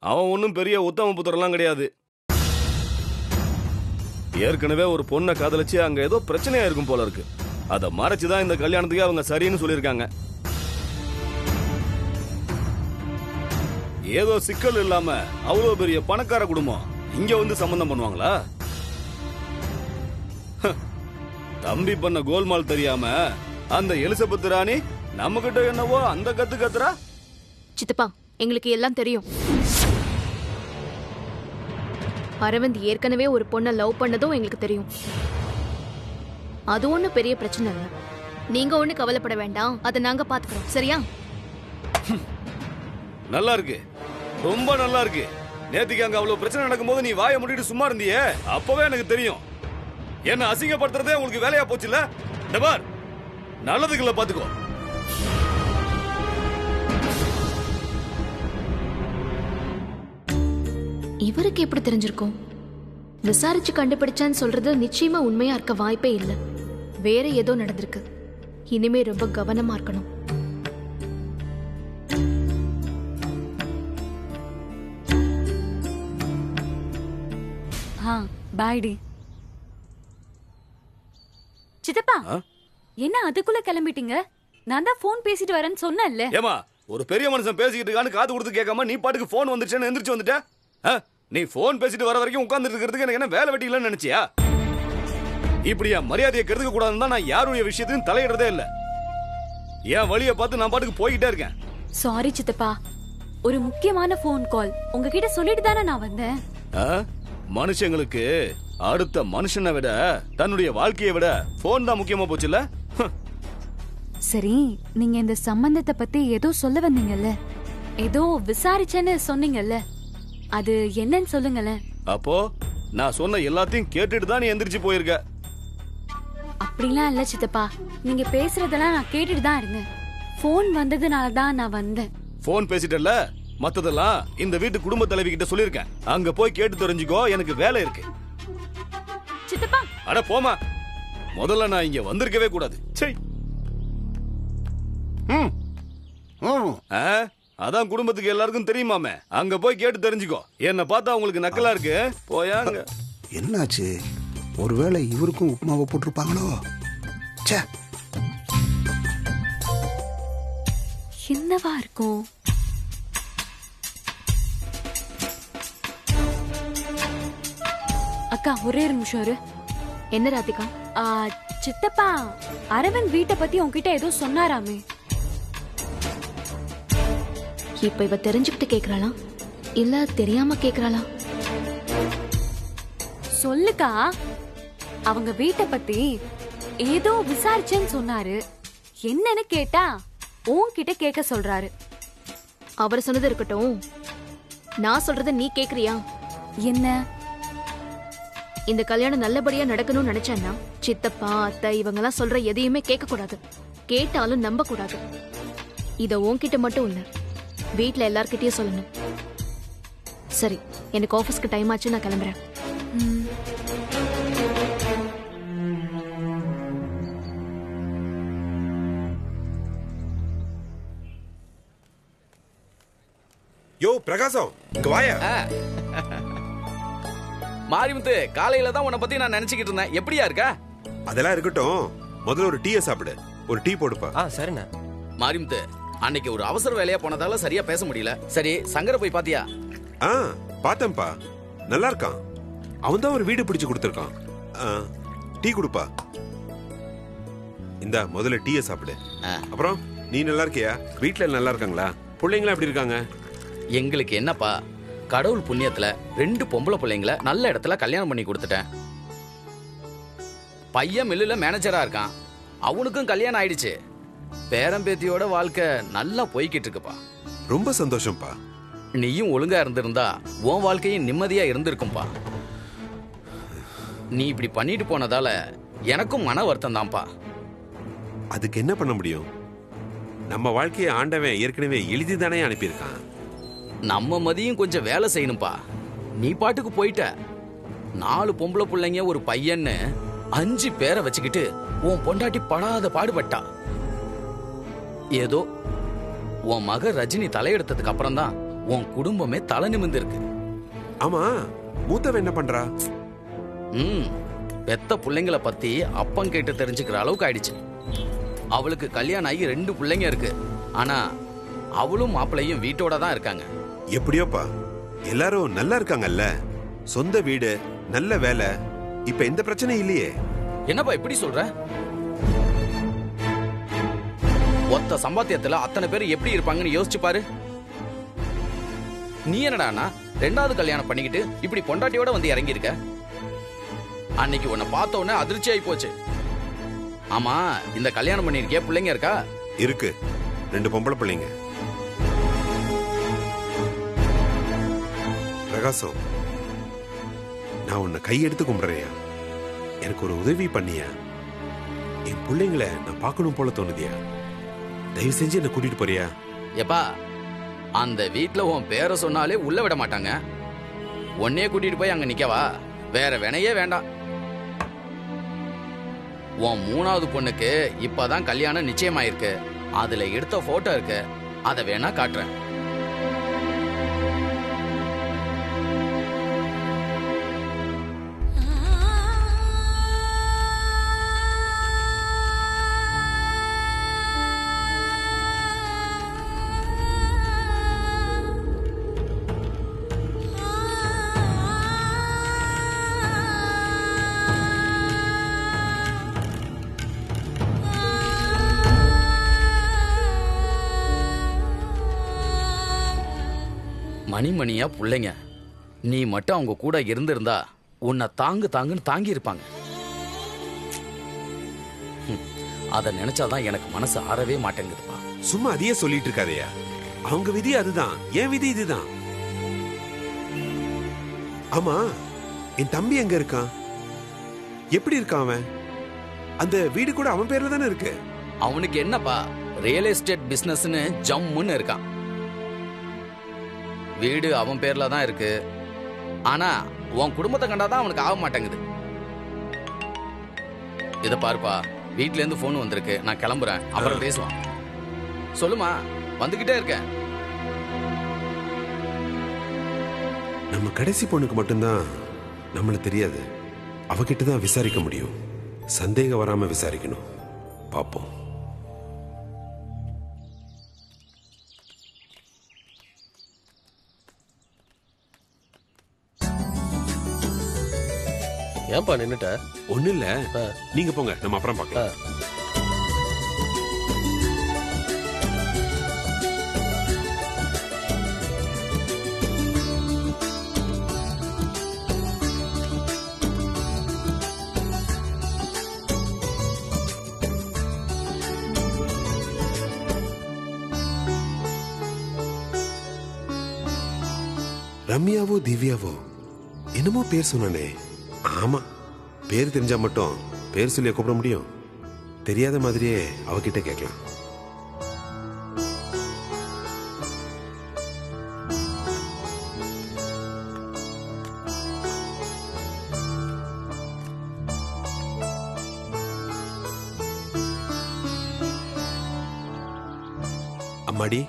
அவன் ஒன்னும் பெரிய உத்தம புத்திரலாம் கிடையாது. ஏற்கனவே ஒரு பொண்ணை காதலிச்சு அங்க ஏதோ பிரச்சனையா இருக்கும் போல இருக்கு. அதை மறைச்சுதான் இந்த கல்யாணத்துக்கு அவங்க சரின்னு சொல்லியிருக்காங்க. ஏதோ சிக்கல் இல்லாம அவ்வளவு பெரிய பணக்கார குடும்பம் இங்க வந்து சம்பந்தம் பண்ணுவாங்களா? தம்பி பண்ண கோல்மால் தெரியாம அந்த எலிசபெத் ராணி நம்ம கிட்ட என்னவோ அந்த கத்து கத்துறா. சித்தப்பா, எங்களுக்கு எல்லாம் தெரியும். அரவிந்த் ஏற்கனவே ஒரு பொண்ணை லவ் பண்ணதும் எங்களுக்கு தெரியும். அது ஒண்ணும் பெரிய பிரச்சனை இல்லை. நீங்க ஒண்ணு கவலைப்பட வேண்டாம், அதை நாங்க பாத்துக்கிறோம். சரியா? நல்லா இருக்கு, ரொம்ப நல்லா இருக்கு. நேத்துக்கு அங்க அவ்வளவு பிரச்சனை நடக்கும்போது நீ வாயை மூடிட்டு சும்மா இருந்தியே, அப்பவே எனக்கு தெரியும். என்ன அசிங்கப்படுத்துறதே உங்களுக்கு வேலையா போச்சுல்ல? பார், நல்லதுக்குள்ள பாத்துக்கோ. இவருக்கு எப்படி தெரிஞ்சிருக்கும்? விசாரிச்சு கண்டுபிடிச்சான்னு சொல்றது நிச்சயமா உண்மையா இருக்க வாய்ப்பே இல்லை. வேற ஏதோ நடந்திருக்கு. இனிமே ரொம்ப கவனமா இருக்கணும். பாய்டி. சித்தப்பா, என்ன அதுக்குள்ள கிளம்பிட்டீங்க? நான் தான் போன் பேசிட்டு வரேன்னு சொன்னேன்ல. ஏமா, ஒரு பெரிய மனுஷன் பேசிக்கிட்டு இருக்கான்னு காது கொடுத்து கேட்காம நீ பாட்டுக்கு போன் வந்துச்சுன்னு எந்திரிச்சு வந்துட்ட. நீ போன் பேசிட்டு வர வரைக்கும் உட்கார்ந்துட்டு இருக்கிறதுக்கு எனக்கு என்ன வேலை வெட்டி இல்லைன்னு நினைச்சியா? இப்படியா மரியாதையை கெடுக்க கூடாதுன்னு தான் நான் யாருடைய விஷயத்தையும் தலையிடுறதே இல்ல. என் வழியை பார்த்து நான் பாட்டுக்கு போய்கிட்டே இருக்கேன். சாரி சித்தப்பா, ஒரு முக்கியமான போன் கால் உங்ககிட்ட சொல்லிட்டு தானே நான் வந்தேன். மனுஷங்களுக்கு அடுத்த மனுஷனை விட தன்னுடைய வாழ்க்கையை விட போன் தான் முக்கியமா போச்சுல்ல? சரி, நீங்க இந்த சம்பந்தத்தை பத்தி ஏதோ சொல்ல வந்தீங்கல்ல, ஏதோ விசாரிச்சேன்னு சொன்னீங்கல்ல, அது என்னன்னு சொல்லுங்களேன். அப்போ நான் சொன்ன எல்லாத்தையும் கேட்டுட்டு தான் நீ எந்திரிச்சு போயிருக்க. அப்படிலாம் இல்ல சித்தப்பா, நீங்க பேசுறதெல்லாம் நான் கேட்டுட்டு தான் இருந்தேன். போன் வந்ததுனால தான் நான் வந்தேன். போன் பேசிட்டல, மத்ததெல்லாம் இந்த வீட்டு குடும்ப தலைவி கிட்ட சொல்லிருக்கேன். அங்க போய் கேட்டு தெரிஞ்சுக்கோ, எனக்கு வேலை இருக்கு. சித்தப்பா, அட போமா, முதல்ல நான் இங்க வந்திருக்கவே கூடாது. சரி, அதான் குடும்பத்துக்கு எல்லாருக்கும் தெரியுமாமே. அங்க போய் கேட்டு தெரிஞ்சுக்கோ. என்ன பார்த்தா உங்களுக்கு நக்கலா இருக்கு, போயாங்க. என்னாச்சு? ஒருவேளை இவருக்கும் உப்புமாவை போட்டிருப்பாங்களோ? என்னவா இருக்கும்? அக்கா, ஒரே ஒரு நிமிஷம் இரு. என்ன ராதிகா? சித்தப்பா, அரவிந்த் வீட்டை பத்தி உன்கிட்ட ஏதோ சொன்னாராமே. இப்ப இவ தெரிஞ்சுக்கிட்டு கேக்குறாளா இல்ல தெரியாம கேக்குறாளா? சொல்லுக்கா. அவங்க வீட்டை பத்தி ஏதோ விசாரிச்சேன்னு சொன்னாரு. என்னன்னு கேட்டா உன்கிட்ட கேட்க சொல்றாரு. அவர் சொன்னது இருக்கட்டும், நான் சொல்றத நீ கேக்குறியா? என்ன? இந்த கல்யாணம் நல்லபடியா நடக்கணும்னு நினைச்சேன்னா சித்தப்பா அத்தை இவங்கெல்லாம் சொல்ற எதையுமே கேட்க கூடாது. கேட்டாலும் நம்ப கூடாது. இத உன்கிட்ட மட்டும் இல்ல, வீட்ல எல்லார்கிட்டயும் சொல்லணும். சரி, எனக்கு ஆபீஸ்க்கு டைம் ஆச்சு, நான் கிளம்புறேன். யோ பிரகாசம், இங்க வாயா. மாரிமுத்து, காலையில தான் உன்னை பத்தி நான் நினைச்சுக்கிட்டு இருந்தேன். எப்படியா இருக்க? அதெல்லாம் இருக்கட்டும், முதல்ல ஒரு டீயை சாப்பிடு. ஒரு டீ போடுப்பா. சரிண்ணா. மாரிமுத்து, அன்னைக்கு ஒரு அவசர வேலையா போனதால சரியா பேச முடியல. சரி, சங்கர போய் பாத்தியா? பார்த்தேன்ப்பா, நல்லா இருக்கான். அவன் தான் ஒரு வீடு பிடிச்சு கொடுத்துருக்கான். டீ கொடுப்பா. இந்த முதல்ல டீயை சாப்பிடு. அப்புறம் நீ நல்லா இருக்கியா? வீட்டுல நல்லா இருக்காங்களா? பிள்ளைங்களா எப்படி இருக்காங்க? எங்களுக்கு என்னப்பா, கடவுள் புண்ணியத்துல 2 பொம்பளை பிள்ளைங்களை நல்ல இடத்துல கல்யாணம் பண்ணி கொடுத்துட்டேன். பையன் மில்லுல மேனேஜரா இருக்கான். அவனுக்கும் கல்யாணம் ஆயிடுச்சு. பேரம்பேத்தியோட வாழ்க்கை நல்லா போய்கிட்டு இருக்குப்பா. ரொம்ப சந்தோஷம்ப்பா. நீயும் ஒழுங்கா இருந்திருந்தா உன் வாழ்க்கையும் நிம்மதியா இருந்திருக்கும்பா. நீ இப்படி பண்ணிட்டு போனதால எனக்கும் மன வருத்தம் தான்ப்பா. அதுக்கு என்ன பண்ண முடியும்? நம்ம வாழ்க்கையை ஆண்டவன் ஏற்கனவே எழுதிதானே அனுப்பியிருக்கான். நம்ம மதியம் கொஞ்சம் வேலை செய்யணும்பா. நீ பாட்டுக்கு போயிட்ட. 4 பொம்பளை பிள்ளைங்க ஒரு பையன்னு 5 பேரை வச்சுக்கிட்டு உன் பொண்டாட்டி படாத பாடுபட்டா. ஏதோ உன் மக ரஜினி தலையெடுத்ததுக்கு அப்புறம் தான் உன் குடும்பமே தலை நிமிர்ந்து இருக்கு. ஆமா, மூத்தவ என்ன பண்றா? பெத்த பிள்ளைங்கள பத்தி அப்பன் கேட்டு தெரிஞ்சுக்கிற அளவுக்கு ஆயிடுச்சு. அவளுக்கு கல்யாணம் ஆகி 2 பிள்ளைங்க இருக்கு. ஆனா அவளும் மாப்பிள்ளையும் வீட்டோட தான் இருக்காங்க. எப்படியோப்பா, எல்லாரும் நல்லா இருக்காங்கல்ல? சொந்த வீடு, நல்ல வேலை, இப்ப எந்த பிரச்சனையும் இல்லையே. என்னப்பா இப்படி சொல்ற? ஒத்த சம்பாத்தியத்துல அத்தனை பேர் எப்படி இருப்பாங்கன்னு யோசிச்சு பாரு. நீ என்னடானா 2வது கல்யாணம் பண்ணிக்கிட்டு இப்படி பொண்டாட்டியோட வந்து இறங்கி இருக்க. அன்னைக்கு உன்னை பார்த்த உடனே அதிர்ச்சி ஆகி போச்சு. ஆமா, இந்த கல்யாணம் பண்ணிருக்கே, பிள்ளைங்க இருக்கா? இருக்கு, 2 பொம்பளை பிள்ளைங்க. பிரகாசம், நான் உன்னை கையெடுத்து கும்பிடுறியா? எனக்கு ஒரு உதவி பண்ணியா? என் பிள்ளைங்களை நான் பார்க்கணும் போல தோணுதியா? தயவு செஞ்சு என்ன கூட்டிட்டு போறியா? எப்பா, அந்த வீட்ல உன் பேரை சொன்னாலே உள்ள விட மாட்டாங்க. உன்னையே கூட்டிட்டு போய் அங்க நிக்கவா? வேற வினையே வேண்டாம். உன் 3வது பொண்ணுக்கு இப்பதான் கல்யாணம் நிச்சயமாயிருக்கு. அதுல எடுத்த போட்டோ இருக்கு, அதை வேணா காட்டுறேன். மணிமணியா பிள்ளைங்க, நீ மட்டும் அவங்க கூட இருந்திருந்தா உன்னை தாங்குன்னு தாங்கி இருப்பாங்க. அத நினைச்சாதான் எனக்கு மனசு ஆறவே மாட்டேங்குதுப்பா. சும்மா அதையே சொல்லிட்டு இருக்காதயா. அவங்க விதி அதுதான், என் விதி இதுதான். ஆமா, என் தம்பி எங்க இருக்கான்? எப்படி இருக்கான் அவன்? அந்த வீடு கூட அவன் பேர்ல தானே இருக்கு. அவனுக்கு என்னப்பா, ரியல் எஸ்டேட் பிசினஸ்னு ஜம்முன்னு இருக்கான். வீடு அவன் பேர்ல தான் இருக்கு. ஆனா உன் குடும்பத்தை கண்டாதான் அவனுக்கு ஆக மாட்டேங்குது. இத பாருப்பா, வீட்ல இருந்து போன் வந்திருக்கு, நான் கிளம்புறேன், அப்புறம் பேசுவான். சொல்லுமா, வந்துகிட்டே இருக்கேன். நம்ம கடைசி பொண்ணுக்கு மட்டும்தான் நம்மள தெரியாது. அவகிட்ட தான் விசாரிக்க முடியும். சந்தேகம் வராம விசாரிக்கணும். பாப்போம். ஏன்பா நின்னுட்ட? ஒண்ணு இல்ல, நீங்க போங்க, நம்ம அப்புறம் பார்க்கலாம். ரம்யாவோ திவ்யாவோ என்னமோ பேர் சொன்னானே. ஆமா, பேர் தெரிஞ்சா மட்டும் பேர் சொல்லி கூப்பிட முடியும்? தெரியாத மாதிரியே அவகிட்ட கேட்கலாம். அம்மாடி,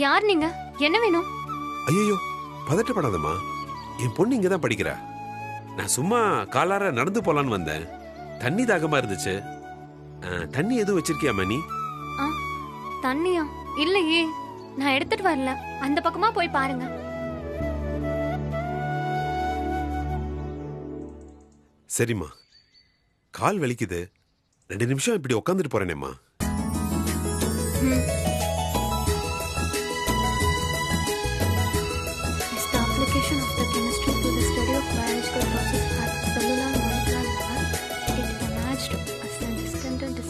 யார் நீங்க? என்ன வேணும்? ஐயோ பதட்டப்படாதம்மா, என் பொண்ணு இங்கதான் படிக்கிறா. நான் சும்மா காலார நடந்து போலான்னு வந்தேன். தண்ணி தாகமா இருந்துச்சு. தண்ணி எதுவும் வச்சிருக்கியாமா நீ? தண்ணியா? இல்லையே, நான் எடுத்துட்டு வரல. அந்த பக்கமா போய் பாருங்க. சரிம்மா, கால் வலிக்குது, 2 நிமிஷம் இப்படி உட்காந்துட்டு போறேனேம்மா.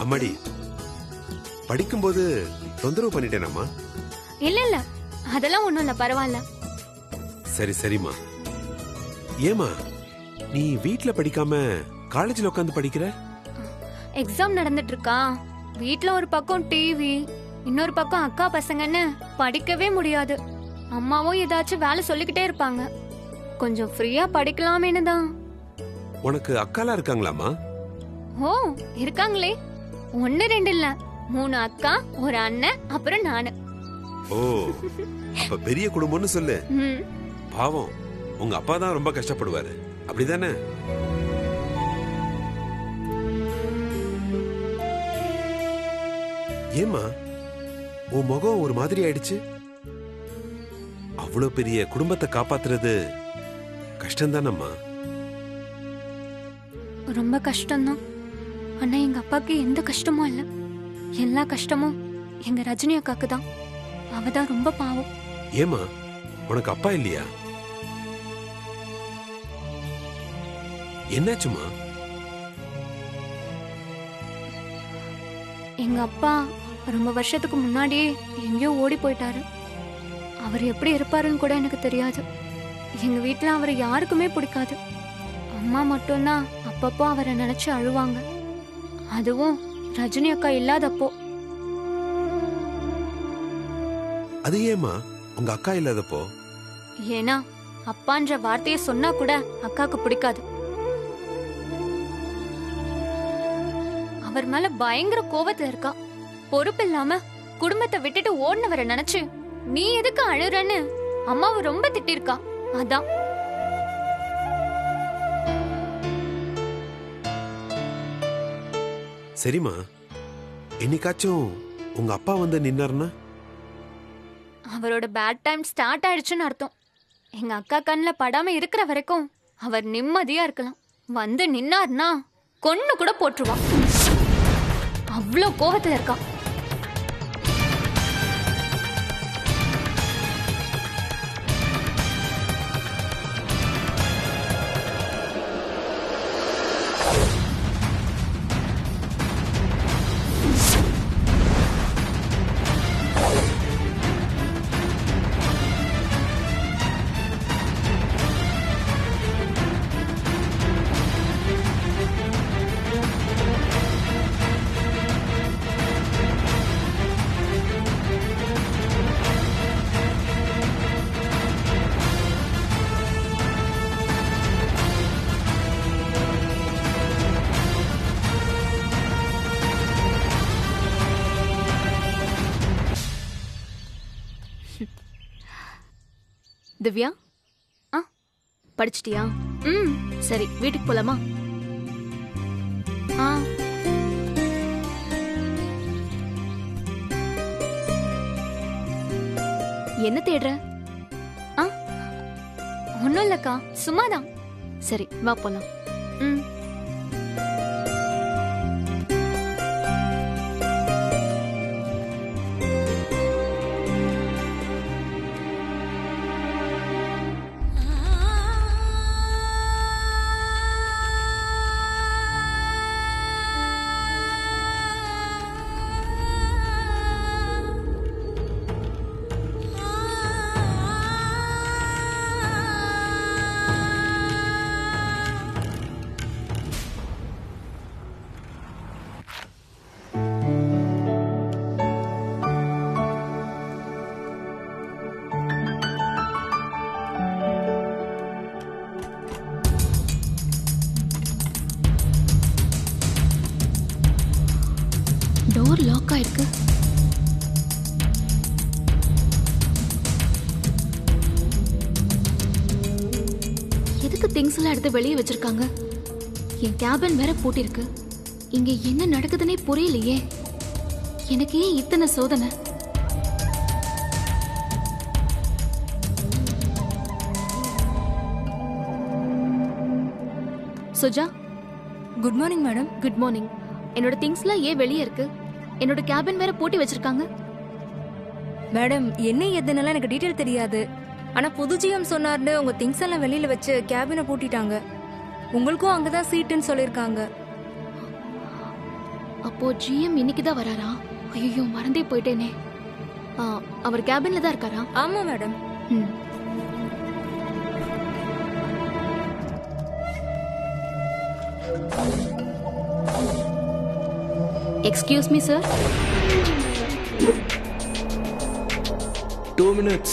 அம்மாடி, படிக்கும்போது தொந்தரவு பண்ணிட்டேனம்மா? இல்ல இல்ல, அதெல்லாம் ஒண்ணும் இல்ல, பரவாயில்ல. சரி சரிம்மா. ஏமா நீ வீட்ல படிக்காம காலேஜ்ல உட்காந்து படிக்கிற? எக்ஸாம் நடந்துட்டு இருக்கா. வீட்ல ஒரு பக்கம் டிவி, இன்னொரு பக்கம் அக்கா பசங்கன்னு படிக்கவே முடியாது. அம்மாவும் ஏதாச்சும் வேலை சொல்லிக்கிட்டே இருப்பாங்க. கொஞ்சம் ஃப்ரீயா படிக்கலாமேன்னு தான். உனக்கு அக்காலாம் இருக்காங்களாமா? ஓ, இருக்காங்களே. 1 2 இல்ல, 3 அக்கா, ஒரு அண்ணன், அப்புறம் நானு. ஓ, அப்ப பெரிய குடும்பம்னு சொல்லு. ம். பாவம், உங்க அப்பா தான் ரொம்ப கஷ்டப்படுவாரு, அப்படிதானே? ஏமா உன் முகம் ஒரு மாதிரி ஆயிடுச்சு? அவ்வளவு பெரிய குடும்பத்தை காப்பாத்துறது கஷ்டம்தானம்மா. ரொம்ப கஷ்டம்தான். ஆனா எங்க அப்பாக்கு எந்த கஷ்டமும் இல்ல. எல்லா கஷ்டமும் எங்க ரஜினி அக்காக்கு தான். அவதான் ரொம்ப பாவம். ஏமா உனக்கு அப்பா இல்லையா? என்னாச்சுமா? எங்க அப்பா ரொம்ப வருஷத்துக்கு முன்னாடியே எங்கேயோ ஓடி போயிட்டாரு. அவர் எப்படி இருப்பாருன்னு கூட எனக்கு தெரியாது. எங்க வீட்ல அவரை யாருக்குமே பிடிக்காது. அம்மா மட்டும்தான் அப்பப்போ அவரை நினைச்சு அழுவாங்க. அதுவும் ரஜினி அக்கா இல்லாதப்போ. அது ஏமா உங்க அக்கா இல்லாதப்போ? ஏன்னா அப்பான்ற வார்த்தையை சொன்னா கூட அக்காக்கு பிடிக்காது. அவர் மேல பயங்கர கோபத்துல இருக்கா. பொறுப்பு இல்லாம குடும்பத்தை விட்டுட்டு ஓடினவரை நினைச்சு நீ எதுக்கு அழுறன்னு அம்மாவை ரொம்ப திட்டிருக்கா. அதான். சரிம்மா, என்னைக்காச்சும் உங்க அப்பா வந்து நின்னாருன்னா? அவரோட பேட் டைம் ஸ்டார்ட் ஆயிடுச்சுன்னு அர்த்தம். எங்க அக்கா கண்ணில் படாம இருக்கிற வரைக்கும் அவர் நிம்மதியா இருக்கலாம். வந்து நின்னார்னா கொன்னு கூட போட்டுருவான். அவ்வளோ கோபத்துல இருக்கா. திவ்யா, ஆ? படிச்சிட்டியா? ம். சரி, வீட்டுக்கு போலாமா? ஆ. என்ன தேடுற? ஒன்னும் இல்லக்கா, சும்மாதான். சரி, வா போலாம். ம். டோர் லாக் ஆயிருக்கு. எதுக்கு திங்ஸ் எல்லாம் எடுத்து வெளியே வச்சிருக்காங்க? என் கேபின் வேற பூட்டிருக்கு. இங்க என்ன நடக்குதுன்னே புரியலையே. எனக்கு ஏன் இத்தனை சோதனை? Suja, good morning madam. Good morning. என்னோட திங்ஸ்லாம் ஏன் வெளியே இருக்கு? என்னோட கேபின் வேற பூட்டி வச்சிருக்காங்க. மேடம், என்ன எதுனால எனக்கு டீடைல் தெரியாது. ஆனா புது ஜிஎம் சொன்னார்னு உங்க திங்ஸ் எல்லாம் வெளியில வச்சு கேபினை பூட்டிட்டாங்க. உங்களுக்கும் அங்கதான் சீட்டுன்னு சொல்லிருக்காங்க. அப்போ ஜிஎம் இன்னைக்கு தான் வராரா? ஐயோ, மறந்தே போயிட்டேனே. அவர் கேபின்ல தான் இருக்காரா? ஆமா மேடம். ம். Excuse me, sir. 2 minutes.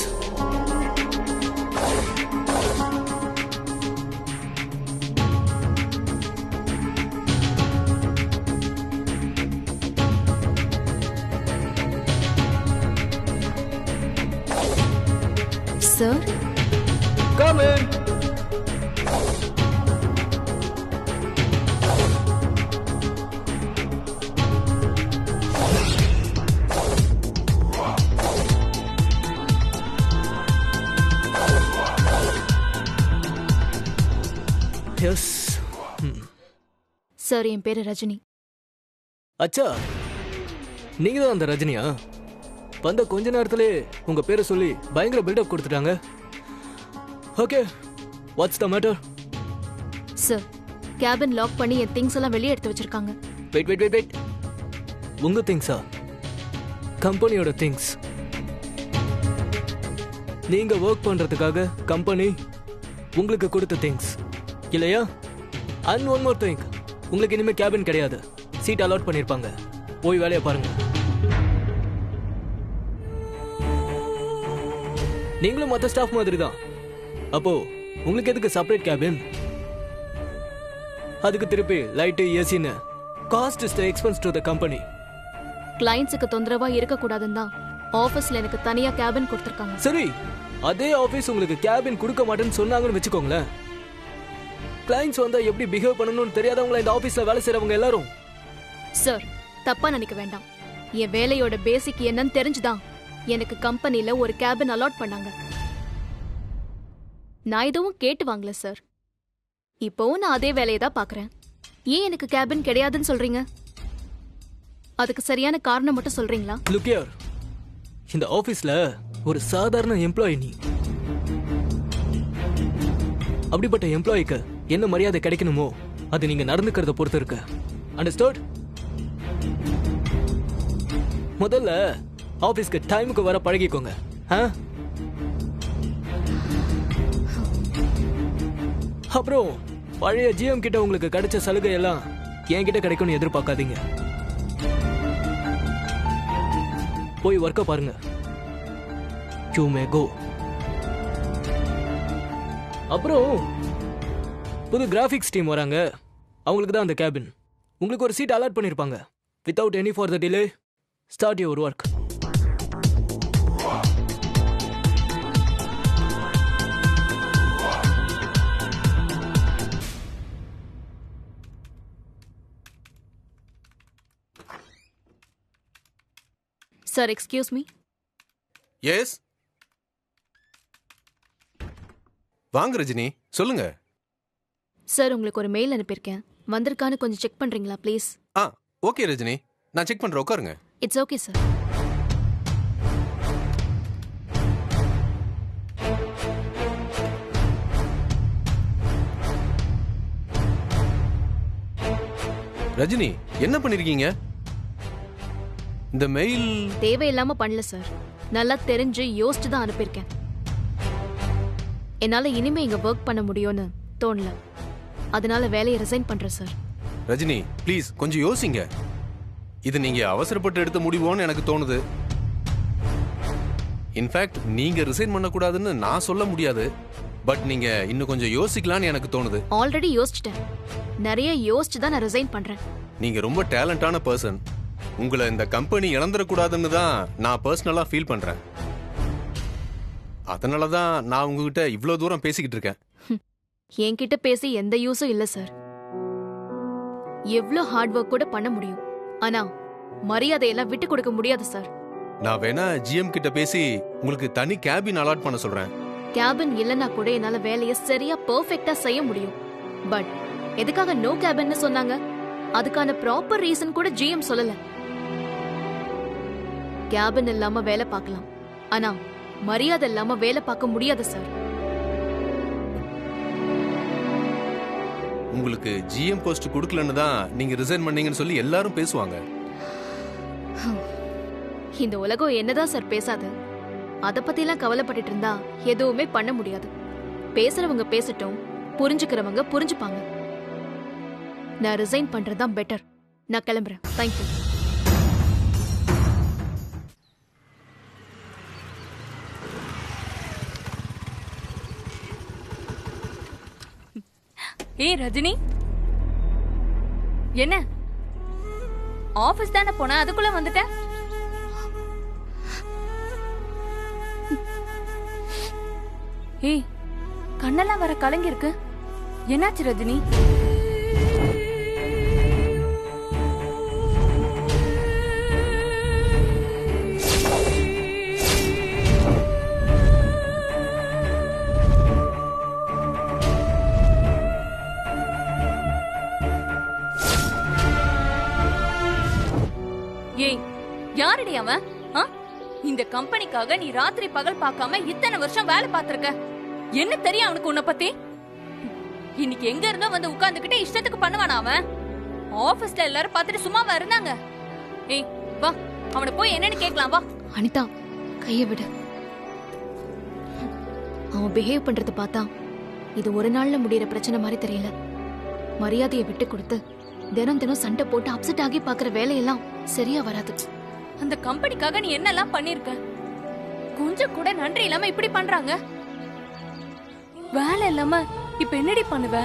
Sir Come in. Yes. Sir என் பேரு ரஜினி. அச்சா, நீங்க தான் அந்த ரஜினியா? வந்த கொஞ்ச நேரத்திலே உங்க பேரை சொல்லி பயங்கர பில்டப் கொடுத்துட்டாங்க. Okay, what's the matter? Sir cabin lock பண்ணி என் திங்ஸ் எல்லாம் வெளியே எடுத்து வச்சிருக்காங்க. வெயிட். உங்க திங்ஸா? கம்பெனியோட திங்ஸ். நீங்க ஒர்க் பண்றதுக்காக கம்பெனி உங்களுக்கு கொடுத்த திங்ஸ் இல்லையா? அண்ட் ஒன் மோர் திங், உங்களுக்கு இனிமே கேபின் கிடையாது, சீட் அலாட் பண்ணிருப்பாங்க. போய் வேலையை பாருங்க. நீங்களும் மற்ற ஸ்டாஃப் மாதிரி தான். அப்போ உங்களுக்கு எதுக்கு செப்பரேட் கேபின்? அதுக்கு திருப்பி லைட்டு ஏசின்னு cost is the expense to the company. கிளைண்ட்ஸுக்கு தொந்தரவா இருக்க கூடாதுன்னு தான் ஆபீஸ்ல எனக்கு தனியா கேபின் கொடுத்திருக்காங்க. சரி, அதே ஆபீஸ் உங்களுக்கு கேபின் கொடுக்க மாட்டேன்னு சொன்னாங்கன்னு வச்சுக்கோங்களேன். கிளைண்ட்ஸ் வந்தா எப்படி பிஹேவ் பண்ணணும்னு தெரியாதவங்கள இந்த ஆபீஸ்ல வேலை செய்றவங்க எல்லாரும். சார் தப்பா நினைக்க வேண்டாம். என் வேலையோட பேசிக் என்னன்னு தெரிஞ்சுதான் எனக்கு கம்பெனில ஒரு கேபின் அலாட் பண்ணாங்க. நான் எதுவும் கேட்டு வாங்கல சார். இப்போவும் நான் அதே வேலையை தான் பாக்குறேன். ஏன் எனக்கு கேபின் கிடையாதுன்னு சொல்றீங்க? அதுக்கு சரியான காரணம் மட்டும் சொல்றீங்களா? லுக் ஹியர், இந்த ஆபீஸ்ல ஒரு சாதாரண எம்ப்ளாயி நீ. அப்படிப்பட்ட எம்ப்ளாயிக்கு என்ன மரியாதை கிடைக்கணுமோ அது நீங்க நடந்துக்கிறத பொறுத்து இருக்கு. அண்டர்ஸ்டாண்ட்? முதல்ல ஆபீஸ்க்கு டைமுக்கு வர பழகிக்கோங்க. அப்புறம் பழைய ஜிஎம் கிட்ட உங்களுக்கு கிடைச்ச சலுகை எல்லாம் என்கிட்ட கிடைக்கும்னு எதிர்பார்க்காதீங்க. போய் ஒர்க்க பாருங்க. You may go. அப்புறம் புது கிராஃபிக்ஸ் டீம் வராங்க, அவங்களுக்கு தான் அந்த கேபின். உங்களுக்கு ஒரு சீட் அலாட் பண்ணிருப்பாங்க. Without any further delay start your work. Sir excuse me. Yes, வாங்க ரஜினி, சொல்லுங்க. சார் உங்களுக்கு ஒரு மெயில் அனுப்பியிருக்கேன், வந்திருக்கான்னு கொஞ்சம் செக் பண்றீங்களா ப்ளீஸ்? ஓகே ரஜினி, நான் செக் பண்றேன், உட்காருங்க. It's okay sir. ரஜினி, என்ன பண்ணிருக்கீங்க? இந்த மெயில் தேவையில்லாம பண்ணல சார். நல்லா தெரிஞ்சு யோசிச்சு தான் அனுப்பியிருக்கேன். என்னால இனிமே இங்க ஒர்க் பண்ண முடியும்னு தோணல, அதனால வேலையை ரிசைன் பண்றேன் சார். ரஜினி ப்ளீஸ் கொஞ்சம் யோசிங்க. இது நீங்க அவசரப்பட்டு எடுத்த முடிவோன்னு எனக்கு தோணுது. இன்ஃபேக்ட் நீங்க ரிசைன் பண்ணக்கூடாதுன்னு நான் சொல்ல முடியாது, பட் நீங்க இன்னும் கொஞ்சம் யோசிக்கலாம்னு எனக்கு தோணுது. ஆல்ரெடி யோசிச்சிட்டேன், நிறைய யோசிச்சு தான் நான் ரிசைன் பண்றேன். நீங்க ரொம்ப டேலண்டான பர்சன். உங்களை இந்த கம்பெனி இழந்துடக்கூடாதுன்னு தான் நான் பர்சனலா ஃபீல் பண்றேன். அதனால தான் நான் உங்ககிட்ட இவ்வளோ தூரம் பேசிக்கிட்டு இருக்கேன். என்கிட்ட பேசி எந்த யூஸும் இல்ல சார். எவ்வளவு ஹார்ட் ஒர்க் கூட பண்ண முடியும், ஆனா மரியாதையெல்லாம் விட்டு கொடுக்க முடியாது சார். நான் வேணா ஜிஎம் கிட்ட பேசி உங்களுக்கு தனி கேபின் அலாட் பண்ண சொல்றேன். கேபின் இல்லனா கூட என்னால வேலையை சரியா பெர்ஃபெக்ட்டா செய்ய முடியும். பட் எதுக்காக நோ கேபின்னு சொன்னாங்க? அதுக்கான ப்ராப்பர் ரீசன் கூட ஜிஎம் சொல்லல. கேபின் இல்லாம வேலை பார்க்கலாம், ஆனா மரியாதை இல்லாம வேலை பார்க்க முடியாது சார். உங்களுக்கு ஜிஎம் போஸ்ட் கொடுக்கலன்னு தான் நீங்க ரிசைன் பண்ணீங்கன்னு சொல்லி எல்லாரும் பேசுவாங்க. இந்த உலகம் என்னதான் சார் பேசாது? அத பத்தி எல்லாம் கவலைப்பட்டுட்டு இருந்தா எதுவுமே பண்ண முடியாது. பேசுறவங்க பேசட்டும், புரிஞ்சுக்கிறவங்க புரிஞ்சுப்பாங்க. நான் ரிசைன் பண்றதுதான் பெட்டர். நான் கிளம்புறேன். தேங்க்யூ. ஏய் ரஜினி, என்ன ஆபீஸ் தானே போன, அதுக்குள்ள வந்துட்ட? ஏய், கண்ணெல்லாம் வர கலங்கி இருக்கு. என்னாச்சு ரஜினி? ஏய், யாரடி அவன்? இந்த கம்பெனிக்காக நீ ராத்திரி பகல் பார்க்காம இத்தனை வருஷம் வேலை பார்த்திருக்க. என்ன தெரியும் அவனுக்கு உன்னை பத்தி? இன்னைக்கு எங்க இருந்தோ வந்து உட்கார்ந்துகிட்டு இஷ்டத்துக்கு பண்ணுவானா அவன்? ஆபீஸ்ல எல்லாரும் பார்த்துட்டு சும்மாவா இருந்தாங்க? ஏய் வா, அவனை போய் என்னன்னு கேட்கலாம் வா. அனிதா, கைய விடு. அவன் பிஹேவ் பண்றத பார்த்தா இது ஒரு நாள்ல முடியற பிரச்சனை மாதிரி தெரியல. மரியாதையை விட்டு கொடுத்து தினம் தினம் சண்டை போட்டு அப்செட் ஆகி பாக்குற வேலையெல்லாம் சரியா வராது. அந்த கம்பெனிக்காக நீ என்னெல்லாம் பண்ணிருக்க? கொஞ்சம் கூட நன்றி இல்லாம இப்படி பண்றாங்க. வேலை இல்லாம இப்ப என்னடி பண்ணுவ?